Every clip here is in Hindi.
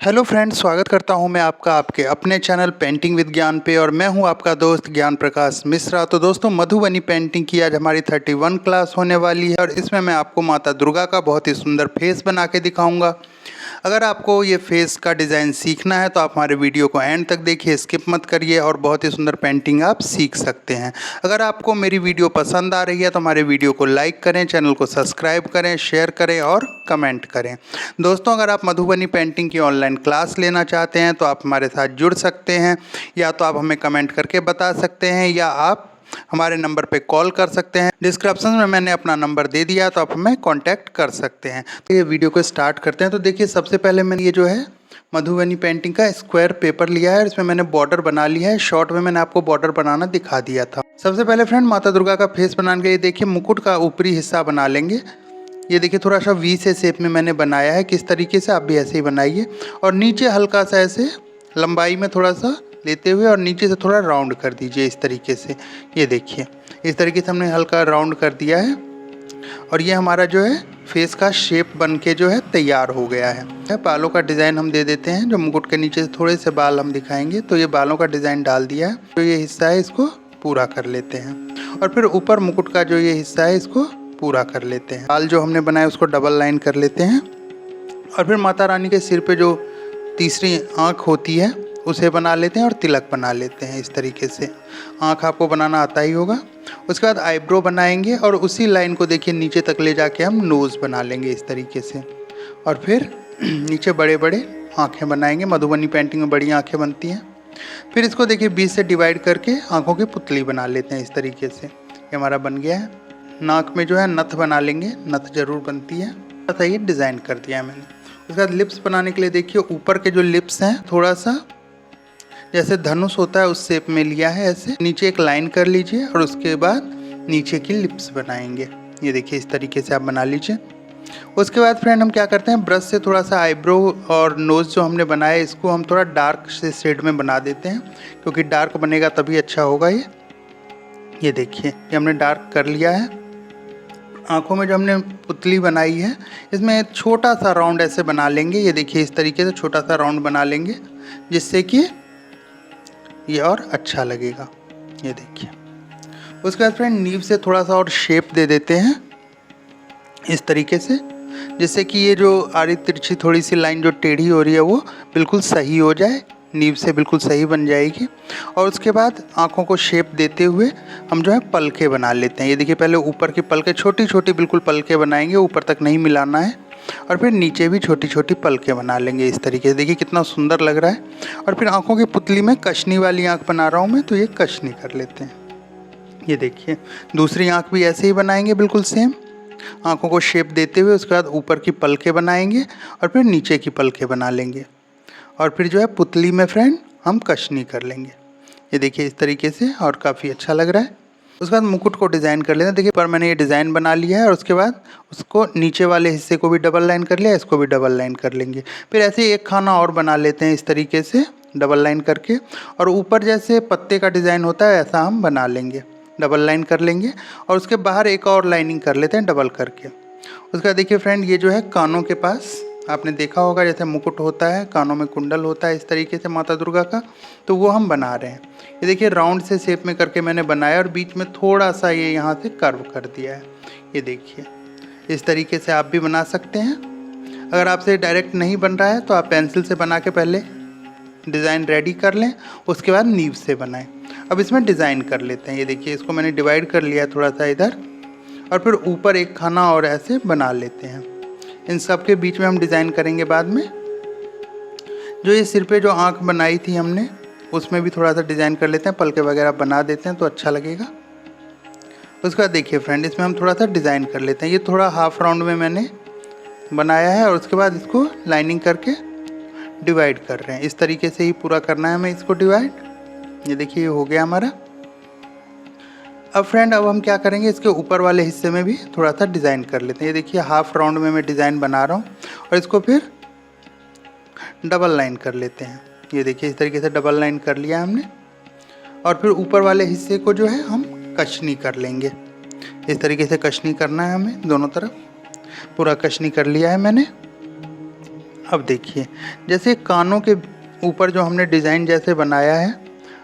हेलो फ्रेंड्स, स्वागत करता हूं मैं आपका आपके अपने चैनल पेंटिंग विद ज्ञान पे। और मैं हूं आपका दोस्त ज्ञान प्रकाश मिश्रा। तो दोस्तों, मधुबनी पेंटिंग की आज हमारी 31 क्लास होने वाली है और इसमें मैं आपको माता दुर्गा का बहुत ही सुंदर फेस बना के दिखाऊंगा। अगर आपको ये फेस का डिज़ाइन सीखना है तो आप हमारे वीडियो को एंड तक देखिए, स्किप मत करिए और बहुत ही सुंदर पेंटिंग आप सीख सकते हैं। अगर आपको मेरी वीडियो पसंद आ रही है तो हमारे वीडियो को लाइक करें, चैनल को सब्सक्राइब करें, शेयर करें और कमेंट करें। दोस्तों, अगर आप मधुबनी पेंटिंग की ऑनलाइन क्लास लेना चाहते हैं तो आप हमारे साथ जुड़ सकते हैं। या तो आप हमें कमेंट करके बता सकते हैं या आप हमारे नंबर पे कॉल कर सकते हैं। डिस्क्रिप्शन में मैंने अपना नंबर दे दिया, तो आप हमें कांटेक्ट कर सकते हैं। तो ये वीडियो को स्टार्ट करते हैं। तो देखिए, सबसे पहले मैंने ये जो है मधुबनी पेंटिंग का स्क्वायर पेपर लिया है और इसमें मैंने बॉर्डर बना लिया है। शॉर्ट में मैंने आपको बॉर्डर बनाना दिखा दिया था। सबसे पहले फ्रेंड, माता दुर्गा का फेस बनाने के लिए देखिए मुकुट का ऊपरी हिस्सा बना लेंगे। ये देखिए थोड़ा सा वी से शेप में मैंने बनाया है। किस तरीके से आप भी ऐसे ही बनाइए और नीचे हल्का सा ऐसे लंबाई में थोड़ा सा लेते हुए और नीचे से थोड़ा राउंड कर दीजिए इस तरीके से। ये देखिए इस तरीके से हमने हल्का राउंड कर दिया है और ये हमारा जो है फेस का शेप बन के जो है तैयार हो गया है। बालों का डिज़ाइन हम दे देते हैं। जो मुकुट के नीचे से थोड़े से बाल हम दिखाएंगे, तो ये बालों का डिज़ाइन डाल दिया है। तो ये हिस्सा है, इसको पूरा कर लेते हैं और फिर ऊपर मुकुट का जो ये हिस्सा है इसको पूरा कर लेते हैं। बाल जो हमने बनाए उसको डबल लाइन कर लेते हैं और फिर माता रानी के सिर पे जो तीसरी आँख होती है उसे बना लेते हैं और तिलक बना लेते हैं। इस तरीके से आँख आपको बनाना आता ही होगा। उसके बाद आईब्रो बनाएंगे और उसी लाइन को देखिए नीचे तक ले जाके हम नोज़ बना लेंगे इस तरीके से। और फिर नीचे बड़े बड़े आँखें बनाएंगे। मधुबनी पेंटिंग में बड़ी आँखें बनती हैं। फिर इसको देखिए 20 से डिवाइड करके आँखों की पुतली बना लेते हैं इस तरीके से। ये हमारा बन गया है। नाक में जो है नथ बना लेंगे, नथ जरूर बनती है। ऐसा ये डिज़ाइन कर दिया है मैंने। उसके बाद लिप्स बनाने के लिए देखिए ऊपर के जो लिप्स हैं थोड़ा सा जैसे धनुष होता है उस शेप में लिया है। ऐसे नीचे एक लाइन कर लीजिए और उसके बाद नीचे की लिप्स बनाएंगे। ये देखिए इस तरीके से आप बना लीजिए। उसके बाद फ्रेंड हम क्या करते हैं, ब्रश से थोड़ा सा आईब्रो और नोज़ जो हमने बनाया है इसको हम थोड़ा डार्क से शेड में बना देते हैं, क्योंकि डार्क बनेगा तभी अच्छा होगा। ये देखिए ये हमने डार्क कर लिया है। आँखों में जो हमने पुतली बनाई है इसमें एक छोटा सा राउंड ऐसे बना लेंगे। ये देखिए इस तरीके से छोटा सा राउंड बना लेंगे जिससे कि ये और अच्छा लगेगा। ये देखिए। उसके बाद फ्रेंड नीव से थोड़ा सा और शेप दे देते हैं इस तरीके से, जिससे कि ये जो आड़ी तिरछी थोड़ी सी लाइन जो टेढ़ी हो रही है वो बिल्कुल सही हो जाए, नीव से बिल्कुल सही बन जाएगी। और उसके बाद आँखों को शेप देते हुए हम जो है पलके बना लेते हैं। ये देखिए पहले ऊपर की पलके छोटी छोटी बिल्कुल पलके बनाएंगे, ऊपर तक नहीं मिलाना है। और फिर नीचे भी छोटी छोटी पलके बना लेंगे इस तरीके से। देखिए कितना सुंदर लग रहा है। और फिर आँखों की पुतली में कशनी वाली आँख बना रहा हूँ मैं, तो ये कशनी कर लेते हैं। ये देखिए दूसरी आँख भी ऐसे ही बनाएंगे बिल्कुल सेम, आँखों को शेप देते हुए। उसके बाद ऊपर की पलके बनाएंगे और फिर नीचे की पलके बना लेंगे और फिर जो है पुतली में फ्रेंड हम कशनी कर लेंगे। ये देखिए इस तरीके से और काफ़ी अच्छा लग रहा है। उसके बाद मुकुट को डिज़ाइन कर लेते हैं। देखिए पर मैंने ये डिज़ाइन बना लिया है और उसके बाद उसको नीचे वाले हिस्से को भी डबल लाइन कर लिया, इसको भी डबल लाइन कर लेंगे। फिर ऐसे ही एक खाना और बना लेते हैं इस तरीके से डबल लाइन करके, और ऊपर जैसे पत्ते का डिज़ाइन होता है ऐसा हम बना लेंगे, डबल लाइन कर लेंगे। और उसके बाहर एक और लाइनिंग कर लेते हैं डबल करके। उसके बाद देखिए फ्रेंड ये जो है कानों के पास आपने देखा होगा जैसे मुकुट होता है, कानों में कुंडल होता है इस तरीके से माता दुर्गा का, तो वो हम बना रहे हैं। ये देखिए राउंड से शेप में करके मैंने बनाया और बीच में थोड़ा सा ये यहाँ से कर्व कर दिया है। ये देखिए इस तरीके से आप भी बना सकते हैं। अगर आपसे डायरेक्ट नहीं बन रहा है तो आप पेंसिल से बना के पहले डिज़ाइन रेडी कर लें, उसके बाद नीव से बनाएं। अब इसमें डिज़ाइन कर लेते हैं। ये देखिए इसको मैंने डिवाइड कर लिया थोड़ा सा इधर, और फिर ऊपर एक खाना और ऐसे बना लेते हैं। इन सब के बीच में हम डिज़ाइन करेंगे बाद में। जो ये सिर पे जो आँख बनाई थी हमने उसमें भी थोड़ा सा डिज़ाइन कर लेते हैं, पलके वगैरह बना देते हैं तो अच्छा लगेगा। उसके बाद देखिए फ्रेंड इसमें हम थोड़ा सा डिज़ाइन कर लेते हैं। ये थोड़ा हाफ राउंड में मैंने बनाया है और उसके बाद इसको लाइनिंग करके डिवाइड कर रहे हैं। इस तरीके से ही पूरा करना है हमें इसको डिवाइड। ये देखिए ये हो गया हमारा। अब फ्रेंड अब हम क्या करेंगे, इसके ऊपर वाले हिस्से में भी थोड़ा सा डिज़ाइन कर लेते हैं। ये देखिए हाफ राउंड में मैं डिज़ाइन बना रहा हूँ और इसको फिर डबल लाइन कर लेते हैं। ये देखिए इस तरीके से डबल लाइन कर लिया हमने और फिर ऊपर वाले हिस्से को जो है हम कशनी कर लेंगे। इस तरीके से कशनी करना है हमें दोनों तरफ। पूरा कशनी कर लिया है मैंने। अब देखिए, जैसे कानों के ऊपर जो हमने डिज़ाइन जैसे बनाया है,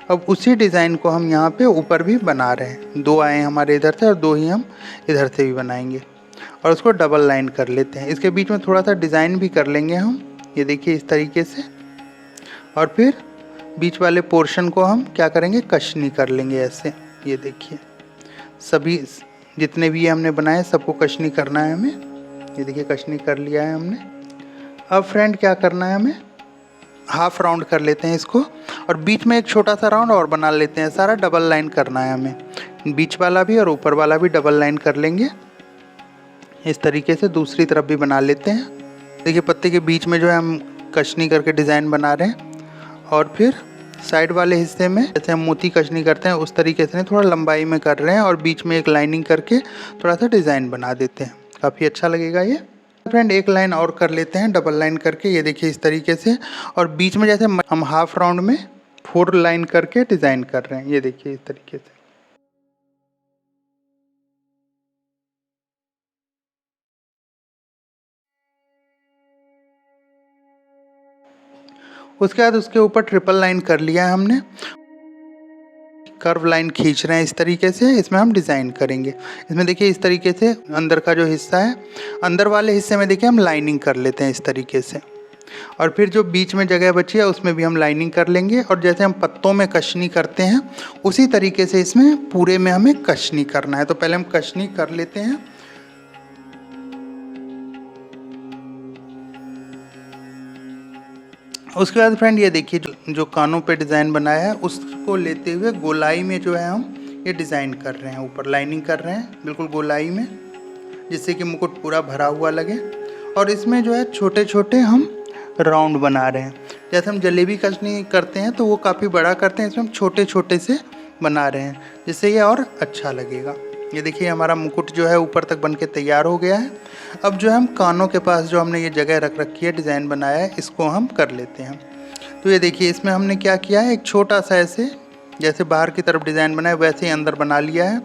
अब उसी डिज़ाइन को हम यहाँ पे ऊपर भी बना रहे हैं। 2 आए हमारे इधर से और 2 ही हम इधर से भी बनाएंगे और उसको डबल लाइन कर लेते हैं। इसके बीच में थोड़ा सा डिज़ाइन भी कर लेंगे हम, ये देखिए इस तरीके से। और फिर बीच वाले पोर्शन को हम क्या करेंगे, कशनी कर लेंगे ऐसे। ये देखिए सभी जितने भी हमने बनाए सबको कशनी करना है हमें। ये देखिए कशनी कर लिया है हमने। अब फ्रेंड क्या करना है, हमें हाफ राउंड कर लेते हैं इसको और बीच में एक छोटा सा राउंड और बना लेते हैं। सारा डबल लाइन करना है हमें, बीच वाला भी और ऊपर वाला भी डबल लाइन कर लेंगे। इस तरीके से दूसरी तरफ भी बना लेते हैं। देखिए पत्ते के बीच में जो है हम कशनी करके डिज़ाइन बना रहे हैं और फिर साइड वाले हिस्से में जैसे हम मोती कशनी करते हैं उस तरीके से थोड़ा लंबाई में कर रहे हैं और बीच में एक लाइनिंग करके थोड़ा सा डिज़ाइन बना देते हैं। काफ़ी अच्छा लगेगा ये। फ्रेंड एक लाइन और कर लेते हैं डबल लाइन करके, ये देखिए इस तरीके से। और बीच में जैसे हम हाफ राउंड में 4 लाइन करके डिज़ाइन कर रहे हैं, ये देखिए इस तरीके से। उसके बाद उसके ऊपर ट्रिपल लाइन कर लिया है हमने। कर्व लाइन खींच रहे हैं इस तरीके से, इसमें हम डिज़ाइन करेंगे। इसमें देखिए इस तरीके से अंदर का जो हिस्सा है, अंदर वाले हिस्से में देखिए हम लाइनिंग कर लेते हैं इस तरीके से। और फिर जो बीच में जगह बची है उसमें भी हम लाइनिंग कर लेंगे और जैसे हम पत्तों में कशनी करते हैं उसी तरीके से इसमें पूरे में हमें कशनी करना है। तो पहले हम कशनी कर लेते हैं। उसके बाद फ्रेंड ये देखिए जो कानों पे डिज़ाइन बनाया है उसको लेते हुए गोलाई में जो है हम ये डिज़ाइन कर रहे हैं, ऊपर लाइनिंग कर रहे हैं बिल्कुल गोलाई में, जिससे कि मुकुट पूरा भरा हुआ लगे। और इसमें जो है छोटे छोटे हम राउंड बना रहे हैं। जैसे हम जलेबी कशनी करते हैं तो वो काफ़ी बड़ा करते हैं, इसमें हम छोटे छोटे से बना रहे हैं जिससे ये और अच्छा लगेगा। ये देखिए हमारा मुकुट जो है ऊपर तक बनके तैयार हो गया है। अब जो है हम कानों के पास जो हमने ये जगह रख रखी है, डिज़ाइन बनाया है, इसको हम कर लेते हैं। तो ये देखिए इसमें हमने क्या किया है, एक छोटा सा ऐसे जैसे बाहर की तरफ डिज़ाइन बनाया वैसे ही अंदर बना लिया है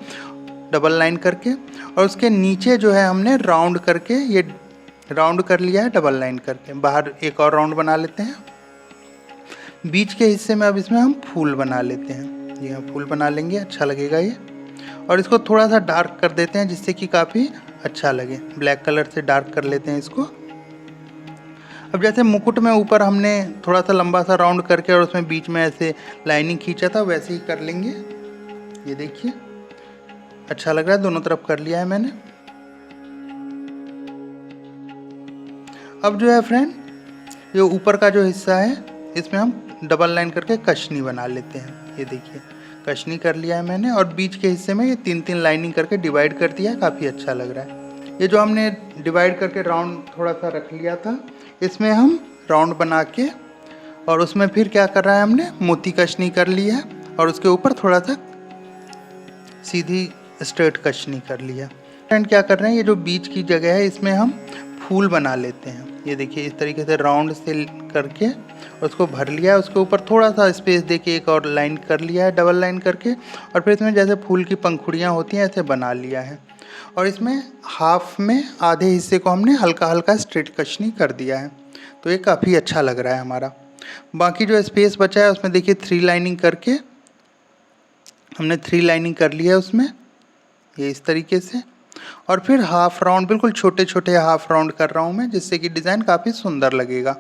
डबल लाइन करके। और उसके नीचे जो है हमने राउंड करके ये राउंड कर लिया है डबल लाइन करके। बाहर एक और राउंड बना लेते हैं। बीच के हिस्से में अब इसमें हम फूल बना लेते हैं। ये हम फूल बना लेंगे, अच्छा लगेगा ये। और इसको थोड़ा सा डार्क कर देते हैं जिससे कि काफ़ी अच्छा लगे। ब्लैक कलर से डार्क कर लेते हैं इसको। अब जैसे मुकुट में ऊपर हमने थोड़ा सा लंबा सा राउंड करके और उसमें बीच में ऐसे लाइनिंग खींचा था वैसे ही कर लेंगे। ये देखिए अच्छा लग रहा है, दोनों तरफ कर लिया है मैंने। अब जो है फ्रेंड ये ऊपर का जो हिस्सा है इसमें हम डबल लाइन करके कशनी बना लेते हैं। ये देखिए कशनी कर लिया है मैंने और बीच के हिस्से में ये 3-3 लाइनिंग करके डिवाइड कर दिया है, काफ़ी अच्छा लग रहा है। ये जो हमने डिवाइड करके राउंड थोड़ा सा रख लिया था इसमें हम राउंड बना के और उसमें फिर क्या कर रहा है हमने मोती कशनी कर ली है और उसके ऊपर थोड़ा सा सीधी स्ट्रेट कशनी कर लिया। फ्रेंड क्या कर रहे हैं, ये जो बीच की जगह है इसमें हम फूल बना लेते हैं। ये देखिए इस तरीके से राउंड से करके उसको भर लिया है, उसके ऊपर थोड़ा सा स्पेस देके एक और लाइन कर लिया है डबल लाइन करके। और फिर इसमें जैसे फूल की पंखुड़ियाँ होती हैं ऐसे बना लिया है। और इसमें हाफ में आधे हिस्से को हमने हल्का हल्का स्ट्रेट कशनी कर दिया है। तो ये काफ़ी अच्छा लग रहा है हमारा। बाकी जो स्पेस बचा है उसमें देखिए 3 लाइनिंग करके हमने 3 लाइनिंग कर लिया है उसमें, ये इस तरीके से। और फिर हाफ राउंड बिल्कुल छोटे छोटे हाफ राउंड कर रहा हूँ मैं, जिससे कि डिज़ाइन काफ़ी सुंदर लगेगा।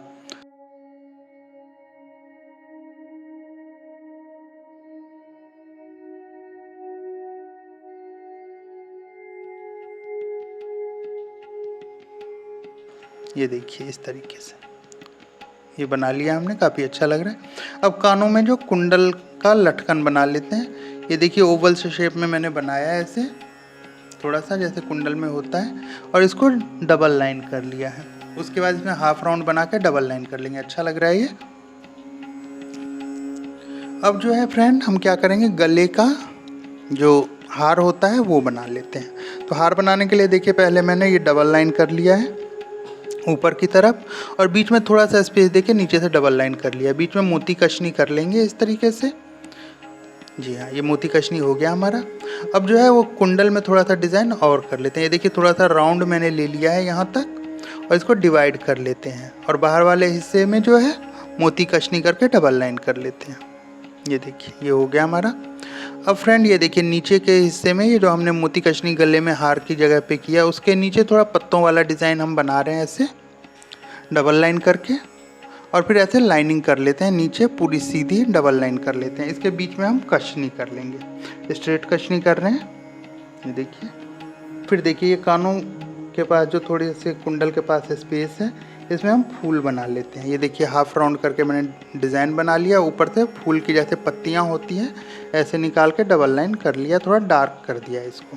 ये देखिए इस तरीके से ये बना लिया हमने, काफ़ी अच्छा लग रहा है। अब कानों में जो कुंडल का लटकन बना लेते हैं। ये देखिए ओवल से शेप में मैंने बनाया है ऐसे थोड़ा सा जैसे कुंडल में होता है और इसको डबल लाइन कर लिया है। उसके बाद इसमें हाफ राउंड बना के डबल लाइन कर लेंगे, अच्छा लग रहा है ये। अब जो है फ्रेंड हम क्या करेंगे, गले का जो हार होता है वो बना लेते हैं। तो हार बनाने के लिए देखिए पहले मैंने ये डबल लाइन कर लिया है ऊपर की तरफ और बीच में थोड़ा सा स्पेस देके नीचे से डबल लाइन कर लिया। बीच में मोती कशनी कर लेंगे इस तरीके से। जी हाँ, ये मोती कशनी हो गया हमारा। अब जो है वो कुंडल में थोड़ा सा डिज़ाइन और कर लेते हैं। ये देखिए थोड़ा सा राउंड मैंने ले लिया है यहाँ तक और इसको डिवाइड कर लेते हैं और बाहर वाले हिस्से में जो है मोती कशनी करके डबल लाइन कर लेते हैं। ये देखिए ये हो गया हमारा। अब फ्रेंड ये देखिए नीचे के हिस्से में ये जो हमने मोती कशनी गले में हार की जगह पे किया, उसके नीचे थोड़ा पत्तों वाला डिज़ाइन हम बना रहे हैं ऐसे डबल लाइन करके, और फिर ऐसे लाइनिंग कर लेते हैं, नीचे पूरी सीधी डबल लाइन कर लेते हैं। इसके बीच में हम कशनी कर लेंगे, स्ट्रेट कशनी कर रहे हैं, ये देखिए। फिर देखिए ये कानों के पास जो थोड़े से कुंडल के पास स्पेस है, इसमें हम फूल बना लेते हैं। ये देखिए हाफ राउंड करके मैंने डिज़ाइन बना लिया, ऊपर से फूल की जैसे पत्तियां होती हैं ऐसे निकाल के डबल लाइन कर लिया, थोड़ा डार्क कर दिया इसको।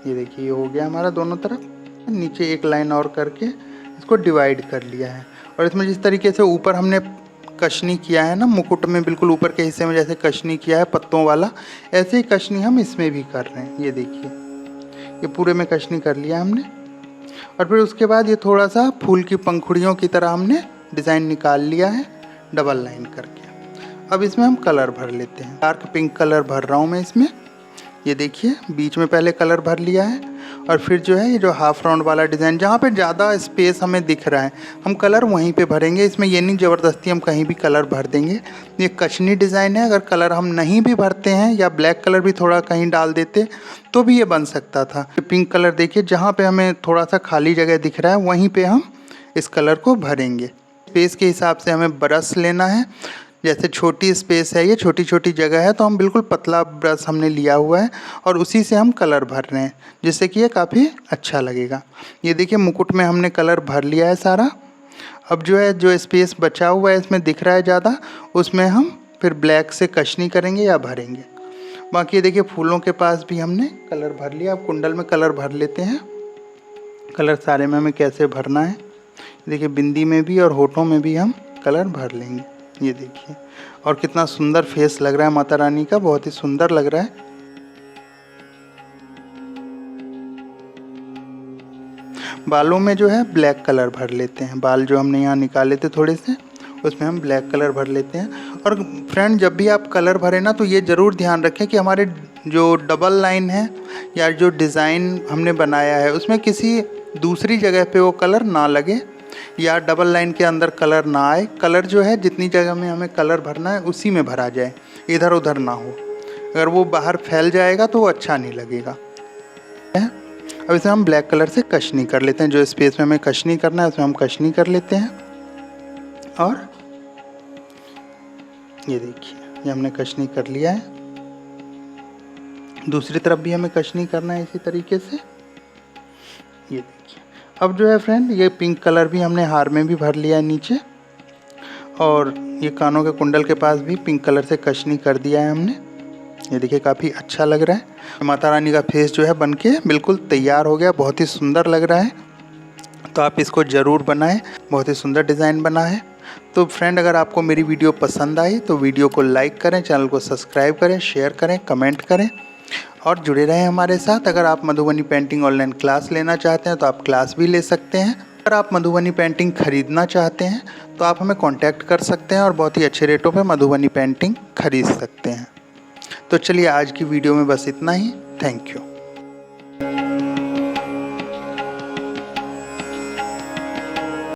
ये देखिए ये हो गया हमारा दोनों तरफ। नीचे एक लाइन और करके इसको डिवाइड कर लिया है। और इसमें जिस तरीके से ऊपर हमने कशनी किया है ना, मुकुट में बिल्कुल ऊपर के हिस्से में जैसे कशनी किया है पत्तों वाला, ऐसे ही कशनी हम इसमें भी कर रहे हैं। ये देखिए ये पूरे में कशनी कर लिया हमने। और फिर उसके बाद ये थोड़ा सा फूल की पंखुड़ियों की तरह हमने डिज़ाइन निकाल लिया है डबल लाइन करके। अब इसमें हम कलर भर लेते हैं। डार्क पिंक कलर भर रहा हूँ मैं इसमें। ये देखिए बीच में पहले कलर भर लिया है, और फिर जो है ये जो हाफ राउंड वाला डिज़ाइन जहाँ पे ज़्यादा स्पेस हमें दिख रहा है हम कलर वहीं पे भरेंगे। इसमें ये नहीं ज़बरदस्ती हम कहीं भी कलर भर देंगे। ये कशनी डिज़ाइन है, अगर कलर हम नहीं भी भरते हैं या ब्लैक कलर भी थोड़ा कहीं डाल देते तो भी ये बन सकता था। पिंक कलर देखिए जहाँ पे हमें थोड़ा सा खाली जगह दिख रहा है वहीं पे हम इस कलर को भरेंगे। स्पेस के हिसाब से हमें ब्रश लेना है। जैसे छोटी स्पेस है, ये छोटी छोटी जगह है, तो हम बिल्कुल पतला ब्रश हमने लिया हुआ है और उसी से हम कलर भर रहे हैं, जिससे कि ये काफ़ी अच्छा लगेगा। ये देखिए मुकुट में हमने कलर भर लिया है सारा। अब जो है जो स्पेस बचा हुआ है इसमें दिख रहा है ज़्यादा, उसमें हम फिर ब्लैक से कशनी करेंगे या भरेंगे। बाकी ये देखिए फूलों के पास भी हमने कलर भर लिया। अब कुंडल में कलर भर लेते हैं। कलर सारे में हमें कैसे भरना है, देखिए बिंदी में भी और होठों में भी हम कलर भर लेंगे। ये देखिए और कितना सुंदर फेस लग रहा है माता रानी का, बहुत ही सुंदर लग रहा है। बालों में जो है ब्लैक कलर भर लेते हैं। बाल जो हमने यहाँ निकाले थे थोड़े से, उसमें हम ब्लैक कलर भर लेते हैं। और फ्रेंड जब भी आप कलर भरें ना तो ये ज़रूर ध्यान रखें कि हमारे जो डबल लाइन है या जो डिज़ाइन हमने बनाया है उसमें किसी दूसरी जगह पे वो कलर ना लगे या डबल लाइन के अंदर कलर ना आए। कलर जो है जितनी जगह में हमें कलर भरना है उसी में भरा जाए, इधर उधर ना हो। अगर वो बाहर फैल जाएगा तो वो अच्छा नहीं लगेगा। अब इसे हम ब्लैक कलर से कशनी कर लेते हैं। जो स्पेस में हमें कशनी करना है उसमें हम कशनी कर लेते हैं। और ये देखिए ये हमने कशनी कर लिया है। दूसरी तरफ भी हमें कशनी करना है इसी तरीके से। ये देखिए अब जो है फ्रेंड ये पिंक कलर भी हमने हार में भी भर लिया है नीचे, और ये कानों के कुंडल के पास भी पिंक कलर से कशनी कर दिया है हमने। ये देखिए काफ़ी अच्छा लग रहा है। माता रानी का फेस जो है बनके बिल्कुल तैयार हो गया, बहुत ही सुंदर लग रहा है। तो आप इसको ज़रूर बनाएं, बहुत ही सुंदर डिज़ाइन बना है। तो फ्रेंड अगर आपको मेरी वीडियो पसंद आई तो वीडियो को लाइक करें, चैनल को सब्सक्राइब करें, शेयर करें, कमेंट करें और जुड़े रहें हमारे साथ। अगर आप मधुबनी पेंटिंग ऑनलाइन क्लास लेना चाहते हैं तो आप क्लास भी ले सकते हैं। अगर आप मधुबनी पेंटिंग खरीदना चाहते हैं तो आप हमें कांटेक्ट कर सकते हैं और बहुत ही अच्छे रेटों पे मधुबनी पेंटिंग खरीद सकते हैं। तो चलिए आज की वीडियो में बस इतना ही। Thank you.